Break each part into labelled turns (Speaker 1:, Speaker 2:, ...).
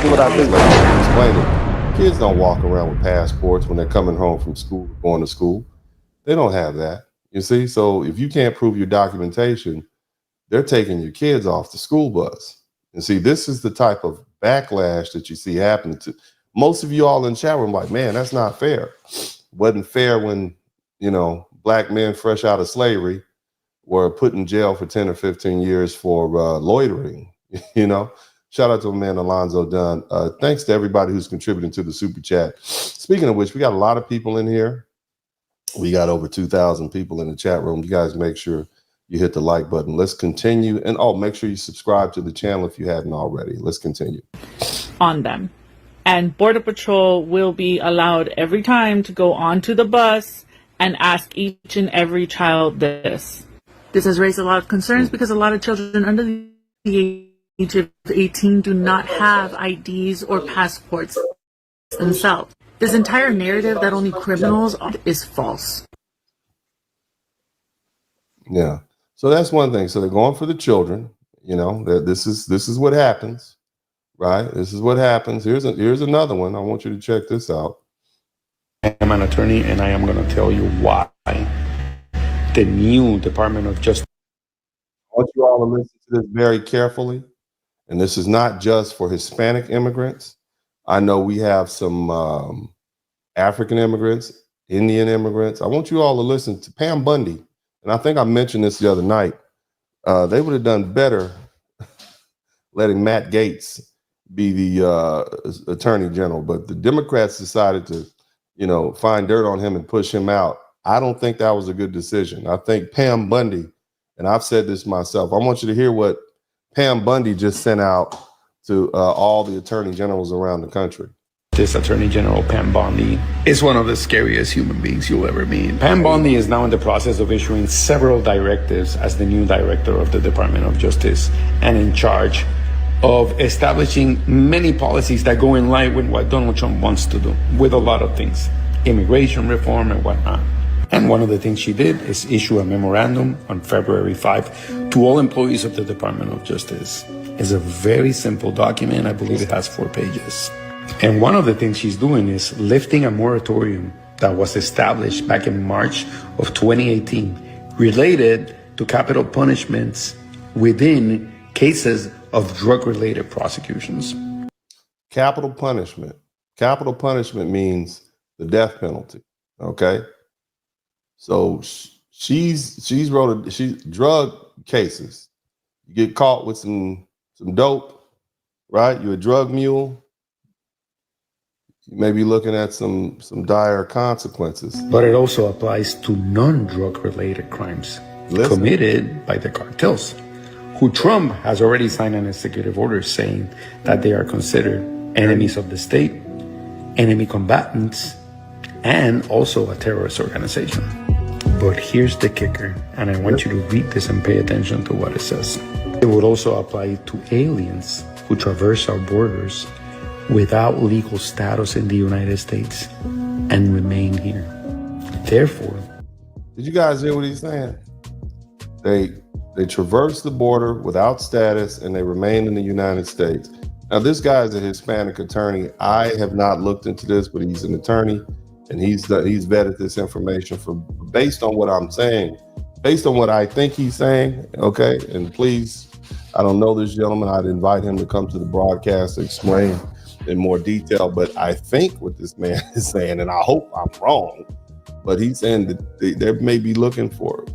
Speaker 1: see what I think. Like you explained it, kids don't walk around with passports when they're coming home from school, going to school. They don't have that. You see, so if you can't prove your documentation, they're taking your kids off the school bus. And see, this is the type of backlash that you see happening to most of you all in the chat room. Like, man, that's not fair. Wasn't fair when, black men fresh out of slavery were put in jail for 10 or 15 years for loitering. Shout out to my man Alonzo Dunn. Thanks to everybody who's contributing to the super chat. Speaking of which, we got a lot of people in here. We got over 2,000 people in the chat room. You guys make sure you hit the like button. Let's continue. And make sure you subscribe to the channel if you haven't already. Let's continue.
Speaker 2: On them. And Border Patrol will be allowed every time to go onto the bus and ask each and every child this. This has raised a lot of concerns because a lot of children under the age of 18 do not have IDs or passports themselves. This entire narrative that only criminals is false.
Speaker 1: Yeah. So that's one thing. So they're going for the children. This is what happens, right? This is what happens. Here's another one. I want you to check this out.
Speaker 3: I am an attorney, and I am going to tell you why the new Department of Justice.
Speaker 1: I want you all to listen to this very carefully. And this is not just for Hispanic immigrants. I know we have some African immigrants, Indian immigrants. I want you all to listen to Pam Bundy. And I think I mentioned this the other night. They would have done better letting Matt Gaetz be the attorney general. But the Democrats decided to, find dirt on him and push him out. I don't think that was a good decision. I think Pam Bundy, and I've said this myself, I want you to hear what Pam Bundy just sent out to all the attorney generals around the country.
Speaker 3: This Attorney General, Pam Bondi, is one of the scariest human beings you'll ever meet. Pam Bondi is now in the process of issuing several directives as the new director of the Department of Justice and in charge of establishing many policies that go in line with what Donald Trump wants to do with a lot of things, immigration reform and whatnot. And one of the things she did is issue a memorandum on February 5 to all employees of the Department of Justice. It's a very simple document. I believe it has 4 pages. And one of the things she's doing is lifting a moratorium that was established back in March of 2018 related to capital punishments within cases of drug-related prosecutions.
Speaker 1: Capital punishment. Capital punishment means the death penalty. Okay. So she's drug cases. You get caught with some dope, right? You're a drug mule. You may be looking at some dire consequences.
Speaker 3: But it also applies to non-drug related crimes committed by the cartels, who Trump has already signed an executive order saying that they are considered enemies of the state, enemy combatants, and also a terrorist organization. But here's the kicker, and I want you to read this and pay attention to what it says. It would also apply to aliens who traverse our borders without legal status in the United States and remain here. Therefore,
Speaker 1: did you guys hear what he's saying? They traverse the border without status and they remain in the United States. Now, this guy is a Hispanic attorney. I have not looked into this, but he's an attorney and he's vetted this information based on what I'm saying, based on what I think he's saying. Okay, and please, I don't know this gentleman. I'd invite him to come to the broadcast to explain in more detail, but I think what this man is saying, and I hope I'm wrong, but he's saying that they may be looking for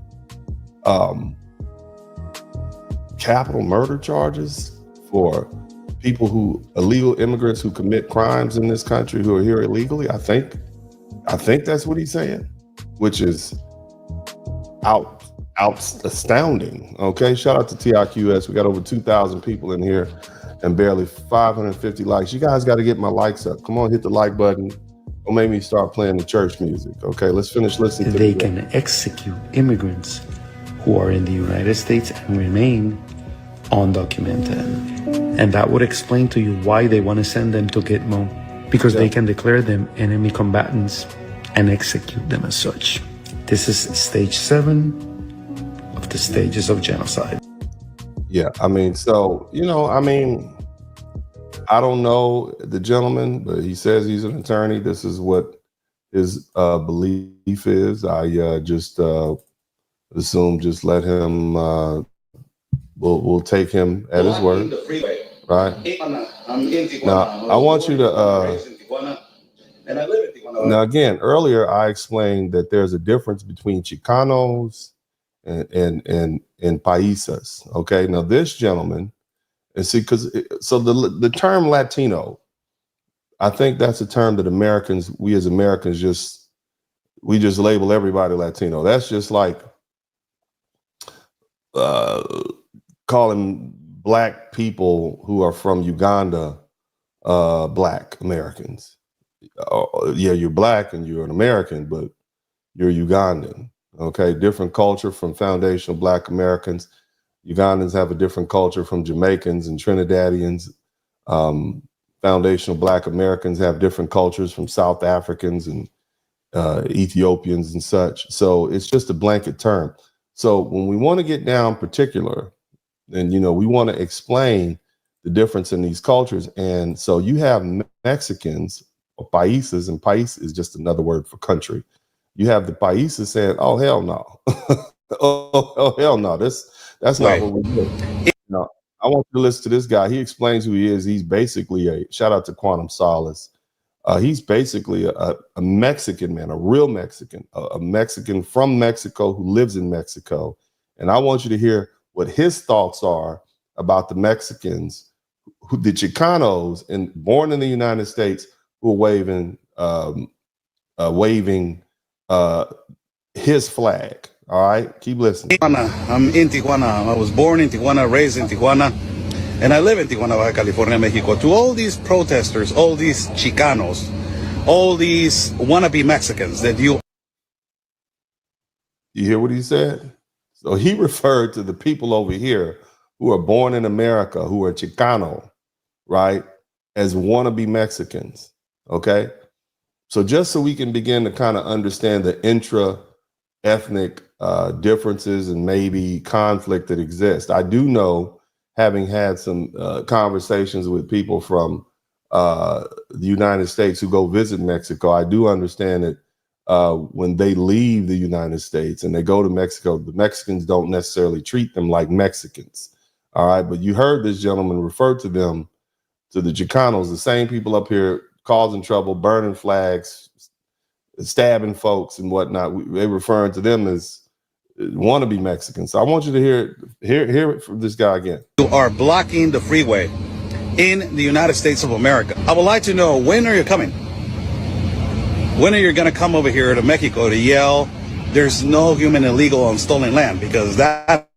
Speaker 1: capital murder charges for illegal immigrants who commit crimes in this country who are here illegally. I think that's what he's saying, which is astounding. Okay, shout out to TIQS. We got over 2,000 people in here and barely 550 likes. You guys got to get my likes up. Come on, hit the like button. Don't make me start playing the church music. Okay, let's finish listening to
Speaker 3: they can execute immigrants who are in the United States and remain undocumented. And that would explain to you why they want to send them to Gitmo, because they can declare them enemy combatants and execute them as such. This is stage 7 of the stages of genocide.
Speaker 1: Yeah, I mean, so, I don't know the gentleman, but he says he's an attorney. This is what his belief is. I just assume just let him. We'll take him at his word, right? Now I want you to. Now again, earlier I explained that there's a difference between Chicanos and paisas. Okay, now this gentleman. And see, so the term Latino, I think that's a term that we as Americans just label everybody Latino. That's just like calling black people who are from Uganda black Americans. Yeah, you're black and you're an American, but you're Ugandan. Okay, different culture from foundational black Americans. Ugandans have a different culture from Jamaicans and Trinidadians. Foundational black Americans have different cultures from South Africans and Ethiopians and such. So it's just a blanket term. So when we want to get down particular, then, we want to explain the difference in these cultures. And so you have Mexicans or países, and país is just another word for country. You have the países saying, oh, hell no. oh, hell no. That's not what we do. No, I want you to listen to this guy. He explains who he is. He's basically shout out to Quantum Solace. He's basically a Mexican man, a real Mexican, a Mexican from Mexico who lives in Mexico. And I want you to hear what his thoughts are about the Mexicans, the Chicanos, born in the United States, who are waving his flag. All right, keep listening.
Speaker 4: I'm in Tijuana. I was born in Tijuana, raised in Tijuana, and I live in Tijuana, Baja California, Mexico. To all these protesters, all these Chicanos, all these wannabe Mexicans that you
Speaker 1: hear what he said? So he referred to the people over here who are born in America, who are Chicano, right, as wannabe Mexicans. Okay, so just so we can begin to kind of understand the intra-ethnic differences and maybe conflict that exists. I do know, having had some conversations with people from the United States who go visit Mexico, I do understand that when they leave the United States and they go to Mexico, the Mexicans don't necessarily treat them like Mexicans. All right, but you heard this gentleman refer to them, to the Chicanos, the same people up here causing trouble, burning flags, stabbing folks and whatnot. They're referring to them as wannabe Mexicans. So I want you to hear it from this guy again.
Speaker 4: You are blocking the freeway in the United States of America. I would like to know, when are you coming? When are you going to come over here to Mexico to yell, there's no human illegal on stolen land? Because that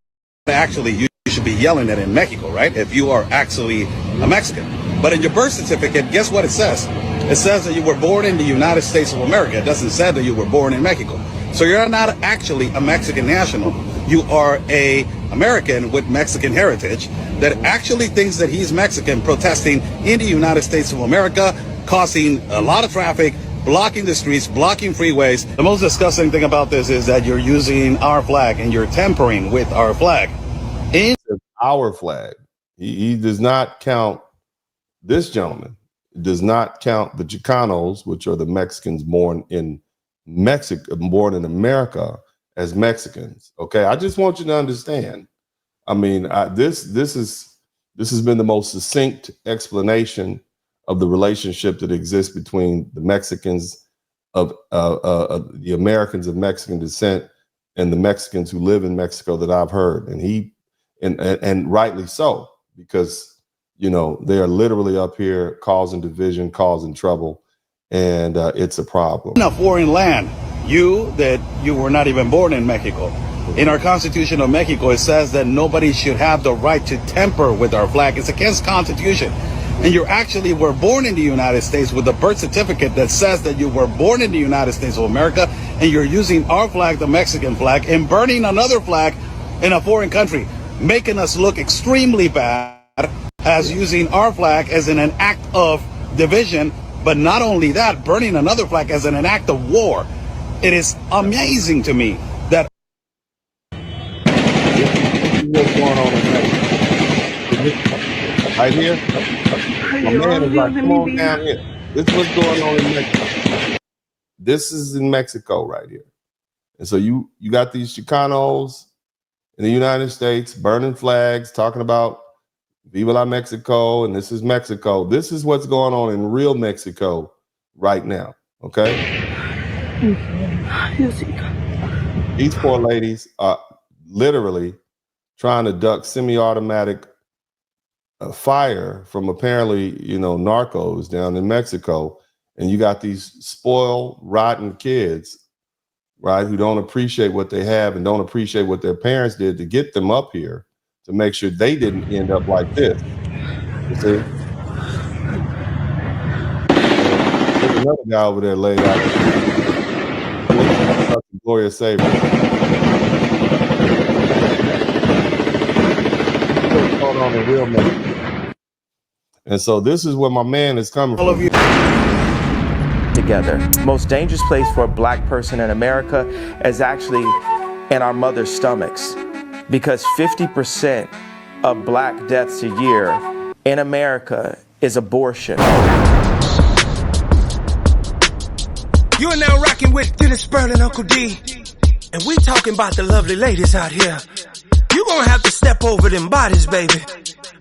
Speaker 4: actually, you should be yelling it in Mexico, right? If you are actually a Mexican. But in your birth certificate, guess what it says? It says that you were born in the United States of America. It doesn't say that you were born in Mexico. So you're not actually a Mexican national. You are a American with Mexican heritage that actually thinks that he's Mexican, protesting in the United States of America, causing a lot of traffic, blocking the streets, blocking freeways. The most disgusting thing about this is that you're using our flag and you're tampering with our flag.
Speaker 1: Our flag. He does not count, this gentleman does not count the Chicanos, which are the Mexicans born in America, as Mexicans. Okay, I just want you to understand. I mean, this has been the most succinct explanation of the relationship that exists between the Mexicans of the Americans of Mexican descent and the Mexicans who live in Mexico that I've heard, and rightly so, because they are literally up here causing division, causing trouble. And it's a problem.
Speaker 4: In a foreign land, you were not even born in Mexico. In our Constitution of Mexico, it says that nobody should have the right to tamper with our flag. It's against Constitution. And you actually were born in the United States with a birth certificate that says that you were born in the United States of America, and you're using our flag, the Mexican flag, and burning another flag in a foreign country, making us look extremely bad as using our flag as an act of division. But not only that, burning another flag as an act of war. It is amazing to me that.
Speaker 1: What's going on in Mexico? Right here. My man is like, come on down here. This is what's going on in Mexico. This is in Mexico right here. And so you got these Chicanos in the United States burning flags, talking about Viva la Mexico, and this is Mexico. This is what's going on in real Mexico right now, okay? These poor ladies are literally trying to duck semi-automatic fire from apparently, narcos down in Mexico. And you got these spoiled, rotten kids, right, who don't appreciate what they have and don't appreciate what their parents did to get them up here to make sure they didn't end up like this. You see? There's another guy over there laid out. Gloria Saber. What's going on in real Mexico? And so this is where my man is coming from. All of you
Speaker 5: together. Most dangerous place for a black person in America is actually in our mother's stomachs, because 50% of black deaths a year in America is abortion.
Speaker 6: You are now rocking with DennisSpurling, Uncle D. And we talking about the lovely ladies out here. You gonna have to step over them bodies, baby,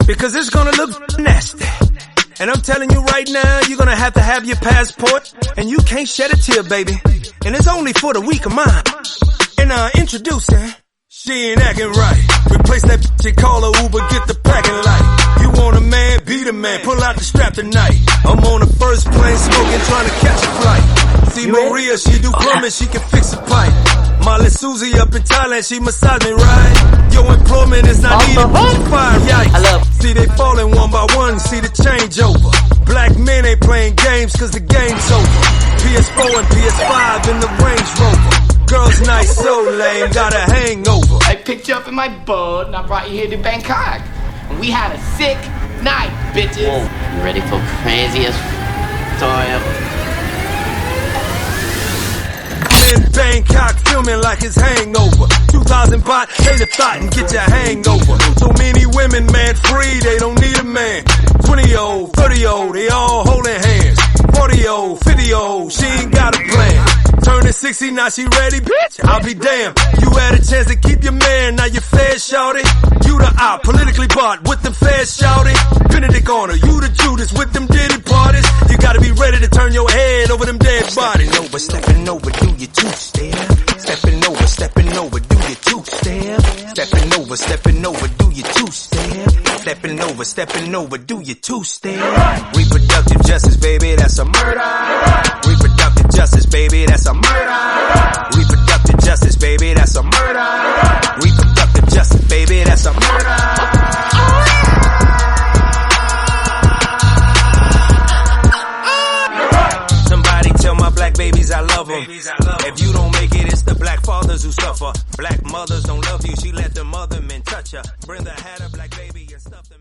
Speaker 6: because it's gonna look nasty. And I'm telling you right now, you're gonna have to have your passport, and you can't shed a tear, baby. And it's only for the weak of mind. And introducing, she ain't acting right. Replace that bitch and call her Uber, get the packing light. You want a man, be the man, pull out the strap tonight. I'm on the first plane smoking, trying to catch a flight. See Maria, she do plumbing, she can fix a pipe. Molly Susie up in Thailand, she massage me right. Your employment is not needed, but you fire, yikes. I love. See they falling one by one, see the changeover. Black men ain't playing games cause the game's over. PS4 and PS5 in the Range Rover. Girls night, so lame, got a hangover.
Speaker 7: I picked you up in my boat and I brought you here to Bangkok. And we had a sick night, bitches. Whoa. You ready for craziest story ever?
Speaker 6: In Bangkok, filming like it's hangover. 2,000 baht, hate a thought and get your hangover. So many women, man, free, they don't need a man. 20-year-old, 30-year-old, they all holding hands. 40-year-old, 50-year-old, she ain't got a plan. Turning 60, now she ready, bitch, I'll be damned. You had a chance to keep your man, now you're fair, shouty. You the op, politically bought, with them feds, shouty. Benedict on her, you the Judas, with them Diddy parties. You gotta be ready to turn your head over them dead bodies. Stepping over, do your two-step. Stepping over, do your two-step. Stepping over, do your two-step. Stepping over, do your two-step. Reproductive justice, baby, that's a murder. Reproductive justice, baby, that's a murder. Reproductive justice, baby, that's a murder. Reproductive justice, baby, that's a murder. Black babies, I love them. If you don't make it, it's the black fathers who suffer. Black mothers don't love you, she let the mother men touch her. Brenda had a black baby and stuffed them.